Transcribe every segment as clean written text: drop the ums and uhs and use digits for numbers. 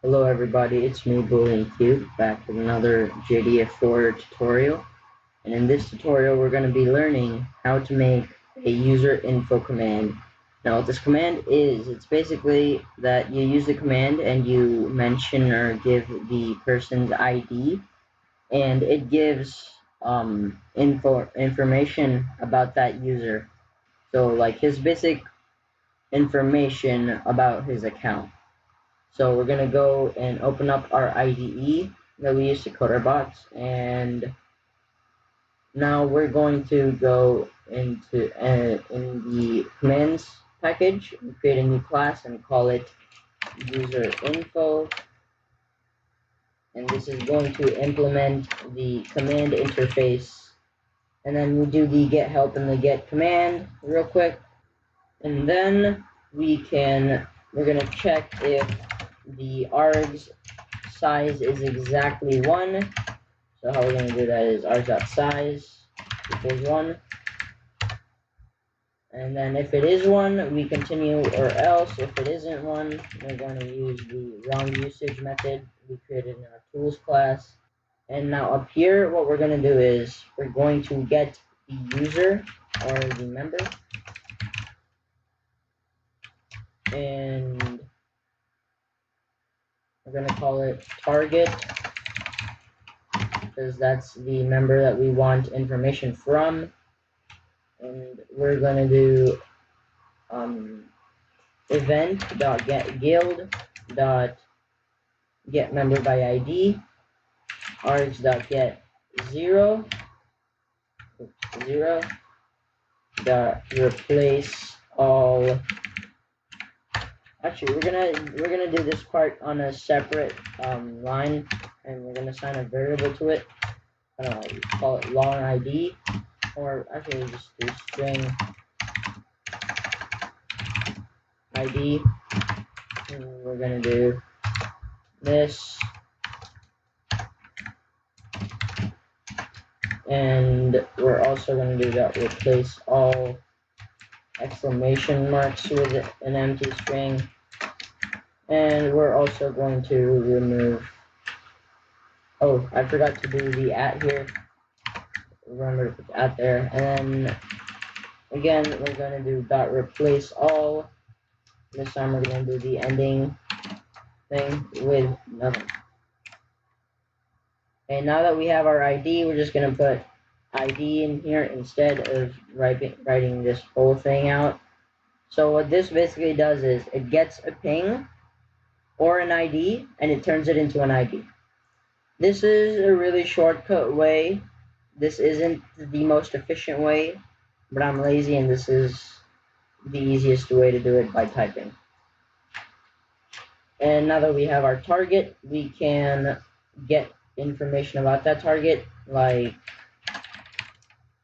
Hello everybody, it's me BooleanCube back with another JDA 4 tutorial. And in this tutorial we're going to be learning how to make a user info command. Now what this command is, it's basically that you use the command and you mention or give the person's ID, and it gives information about that user. So like his basic information about his account. So we're going to go and open up our IDE that we use to code our bots, and now we're going to go into in the commands package and create a new class and call it user info, and this is going to implement the command interface. And then we do the get help and the get command real quick, and then we're going to check if the args size is exactly 1. So how we're going to do that is args.size equals 1. And then if it is 1, we continue, or else if it isn't 1, we're going to use the wrong usage method we created in our tools class. And now up here, what we're going to do is we're going to get the user or the member, and we're going to call it target, because that's the member that we want information from. And we're going to do event.getGuild.getMemberById, args.get0, dot replace all. Actually, we're gonna do this part on a separate line, and we're gonna assign a variable to it. I don't know, call it long ID, or actually just do string ID. And we're gonna do this, and we're also gonna do that replace all exclamation marks with an empty string, and we're also going to remove. Oh, I forgot to do the @ here. Remember to put the @ there, and then again we're going to do dot replace all. This time we're going to do the ending thing with nothing. And now that we have our ID, we're just going to put ID in here instead of writing this whole thing out. So what this basically does is it gets a ping or an ID and it turns it into an ID. This is a really shortcut way. This isn't the most efficient way, but I'm lazy and this is the easiest way to do it by typing. And now that we have our target, we can get information about that target, like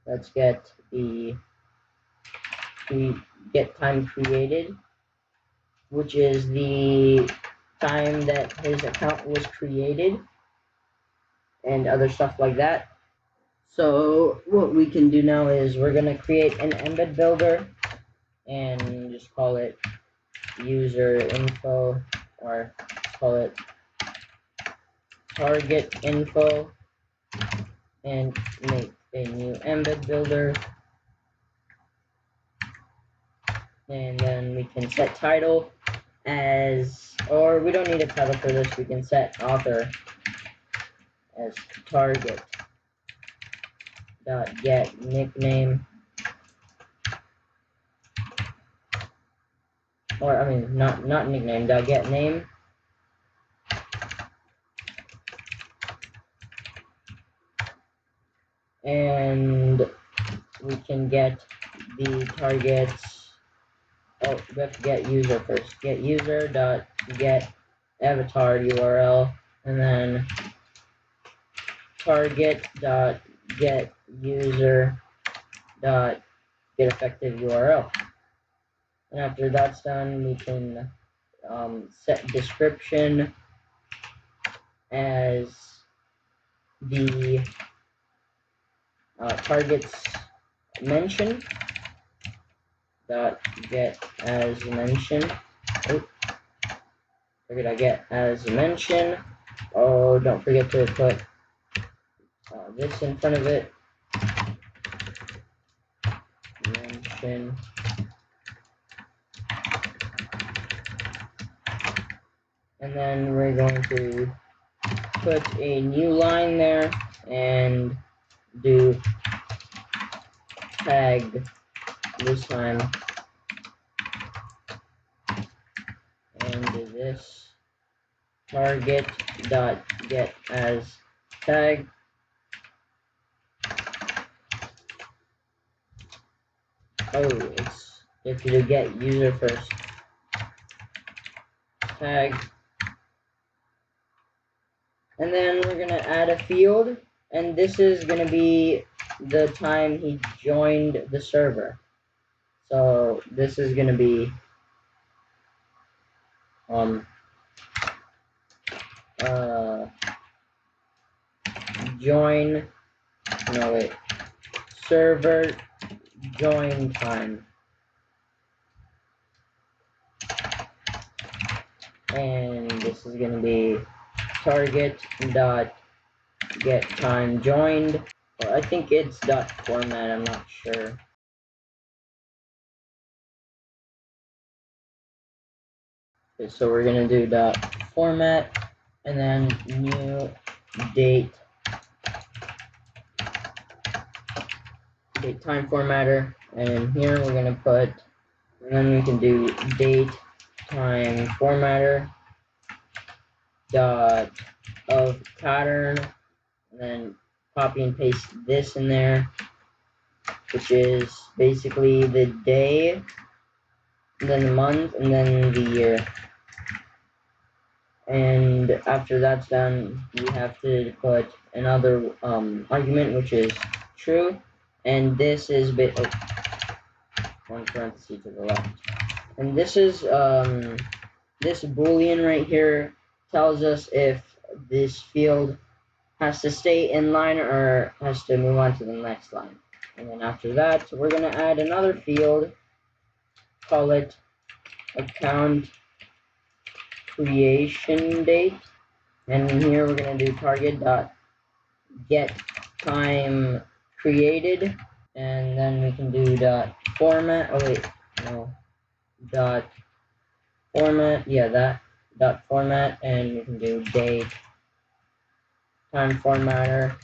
let's get the get time created, which is the time that his account was created, and other stuff like that. So what we can do now is we're going to create an embed builder and just call it user info, or call it target info, and make a new embed builder. And then we can set title as, or we don't need a title for this, we can set author as target dot get nickname, or I mean not nickname, dot get name, and we can get the targets. Oh, we have to get user first. Get user dot get avatar URL, and then target dot get user dot get effective URL. And after that's done, we can set description as the targets mention dot get as mentioned. Oh. target get as mentioned. Oh, don't forget to put this in front of it. Mention. And then we're going to put a new line there and do tag this time and do this target dot get as tag. Oh, you have to do get user first. Tag. And then we're gonna add a field, and this is gonna be the time he joined the server. So this is gonna be join, no wait, server join time. And this is gonna be target dot get time joined. Or I think it's dot format, I'm not sure. Okay, so we're gonna do dot format and then new date time formatter, and here we're gonna put, and then we can do date time formatter dot of pattern, and then copy and paste this in there, which is basically the day, and then the month, and then the year. And after that's done, we have to put another argument, which is true, and this is one parenthesis to the left. And this is this boolean right here tells us if this field has to stay in line or has to move on to the next line. And then after that, we're gonna add another field, call it account creation date, and here we're gonna do target dot get time created, and then we can do dot format. Oh wait, no, dot format. Yeah, that dot format, and we can do date time formatter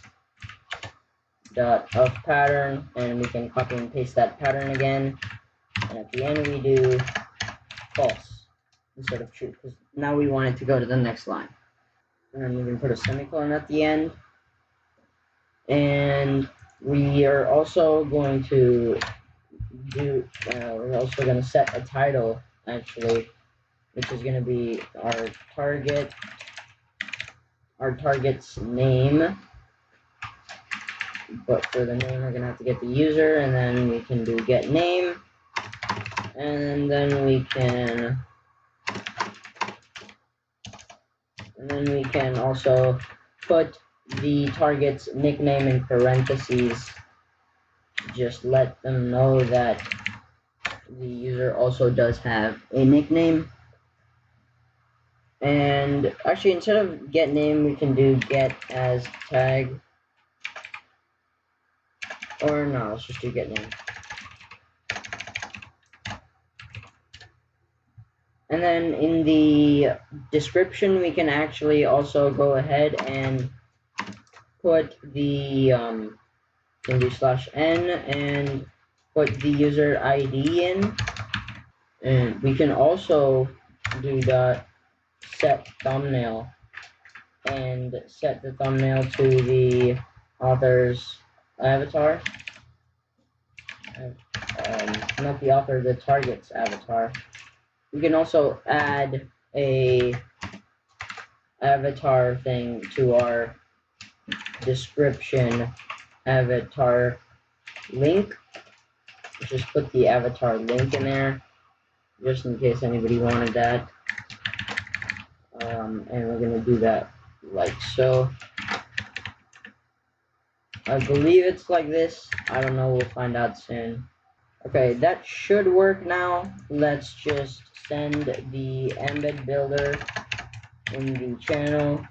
dot of pattern, and we can copy and paste that pattern again. And at the end, we do false instead of true, because now we want it to go to the next line. And then we can put a semicolon at the end. And we are also going to do, we're also going to set a title, actually, which is going to be our target's name. But for the name, we're going to have to get the user, and then we can do get name, and then we can also put the target's nickname in parentheses. Just let them know that the user also does have a nickname. And actually, instead of get name, we can do get as tag. Or no, let's just do get name. And then in the description, we can actually also go ahead and put the can do /n and put the user ID in. And we can also do dot set thumbnail and set the thumbnail to the author's avatar. Not the author, the target's avatar. We can also add a avatar thing to our description avatar link. Just put the avatar link in there, just in case anybody wanted that. And we're gonna do that like so. I believe it's like this. I don't know, we'll find out soon. Okay, that should work now. Let's just send the embed builder in the channel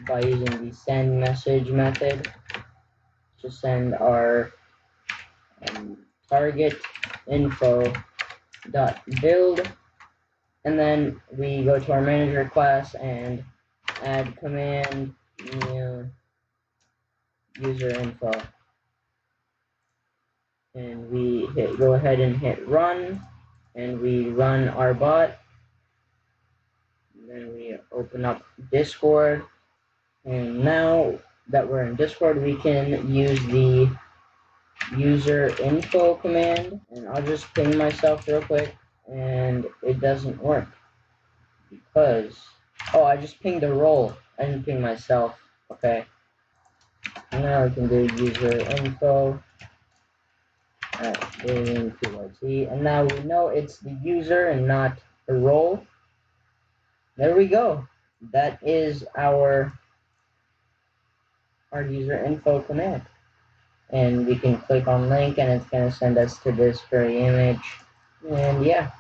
by using the send message method to send our target info dot build, and then we go to our manager class and add command new user info, and we go ahead and hit run, and we run our bot. And then we open up Discord, and now that we're in Discord, we can use the user info command, and I'll just ping myself real quick, and it doesn't work because, oh, I just pinged a role. I didn't ping myself. Okay. And now we can do user info at BooleanCube, and now we know it's the user and not the role. There we go. That is our user info command. And we can click on link, and it's going to send us to this very image. And yeah,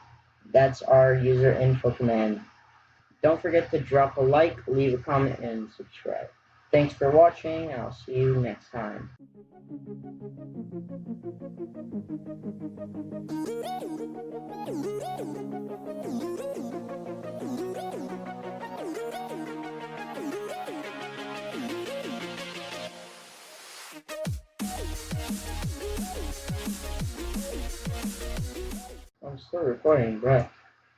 that's our user info command. Don't forget to drop a like, leave a comment, and subscribe. Thanks for watching, and I'll see you next time. I'm still recording, bruh.